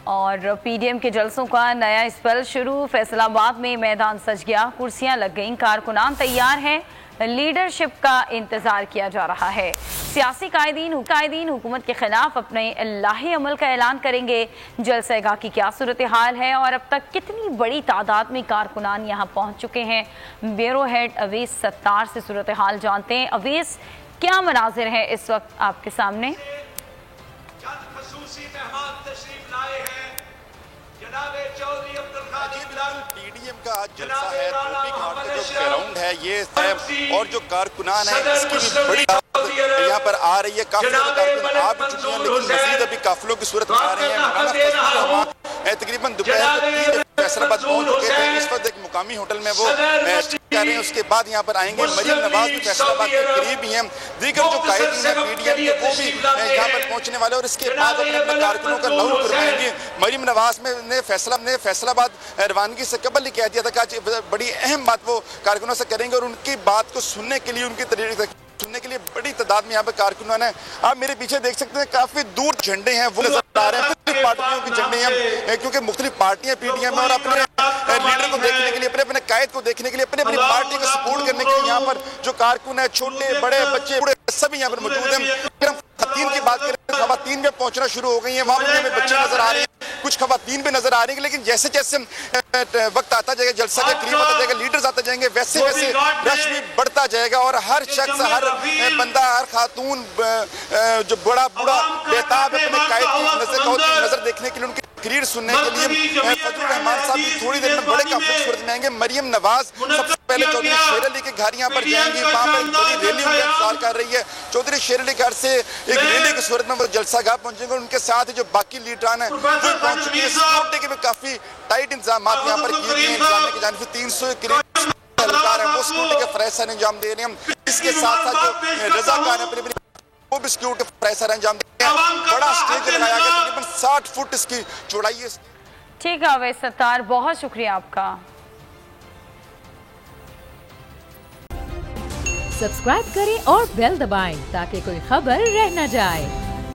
और पीडीएम के जलसों का नया स्पेल शुरू। फैसलाबाद में मैदान सज गया, कुर्सियां लग गईं, कारकुनान तैयार हैं, लीडरशिप का इंतजार किया जा रहा है। सियासी कायदीन हुकूमत के खिलाफ अपने इलाही अमल का ऐलान करेंगे। जलसेगाह की क्या सूरत हाल है और अब तक कितनी बड़ी तादाद में कारकुनान यहाँ पहुँच चुके हैं, ब्यूरो हेड अवीस सत्तार से सूरत हाल जानते हैं। अवीस, क्या मनाजिर है इस वक्त आपके सामने? पीडीएम का आज जलसा है, धोबी घाट का जो ग्राउंड है ये है और जो कारकुनान है इसकी भी बड़ी यहाँ पर आ रही है। काफी कारकुनान आ भी चुके हैं लेकिन मजीद अभी काफिलों की सूरत में आ रही है। तकरीबन दोपहर को फैसलाबाद पहुंच चुके थे, इस वक्त एक मुकामी होटल में वो कर रहे हैं। उसके बाद यहाँ पर आएंगे। मरियम नवाज भी फैसलाबाद के करीब ही हैं, दीगर जो कायदीन है पीडीएम के वो भी यहाँ पर पहुंचने वाले और इसके बाद अपने अपने कारकुनों का लहू करवाएंगे। मरियम नवाज ने फैसलाबाद रवानगी से कबल ही कह दिया था कि आज बड़ी अहम बात वो कारकुनों से करेंगे और उनकी बात को सुनने के लिए, उनकी तरीके सुनने के लिए बड़ी तादाद में यहाँ पर कारकुनान है। आप मेरे पीछे देख सकते हैं काफी दूर झंडे हैं वो नजर आ रहे हैं, मुख्तलिफ पार्टियों के झंडे हैं क्योंकि मुख्तलिफ पार्टियां पीडीएम में और अपने लीडर को देखने के लिए, अपने अपने कायद को देखने के लिए, अपनी अपनी पार्टी को सपोर्ट करने के लिए यहाँ पर जो कारकुन है, छोटे बड़े बच्चे बूढ़े सभी यहाँ पर मौजूद हैं। खवातीन की बात करें, खवातीन में पहुंचना शुरू हो गई है, वहाँ पर हमें बच्चे नजर आ रहे हैं, कुछ खवातीन भी नजर आ रही है। लेकिन जैसे जैसे वक्त आता जाएगा, जलसा के करीब आता जाएगा, लीडर्स आते जाएंगे, वैसे वैसे रश भी बढ़ता जाएगा और हर शख्स, हर बंदा, हर खातून जो बड़ा बूढ़ा बेताब अपने कायद की नजर देखने के लिए, उनकी तकरीर सुनने के लिए फजलुर रहमान साहब की थोड़ी देर में बड़े काफी सूरत में आएंगे। मरियम नवाज सबसे पहले चौधरी शेर अली के घर यहाँ पर जाएंगी, वहाँ पर एक बड़ी रैली उनका इंतजार कर रही है। चौधरी शेर अली घर से एक रैली की सूरत में वो जलसागाह पहुंचेंगे। उनके साथ ही जो बाकी लीडरान है वो पहुंच चुकी है। सिक्योरिटी के भी काफी टाइट इंतजाम यहाँ पर किए गए हैं। इंतजाम की जानिब से 300 के करीब एहलकार है वो सिक्योरिटी के फरज से अंजाम दे रहे हैं। इसके साथ साथ जो रजाकार है वो भी सिक्योरिटी फरज से अंजाम दे रहे हैं। बड़ा स्टेज लगाया गया, तकरीबन 60 फुट इसकी चौड़ाई है। ठीक है अवैस सत्तार, बहुत शुक्रिया आपका। सब्सक्राइब करें और बेल दबाएं ताकि कोई खबर रह न जाए।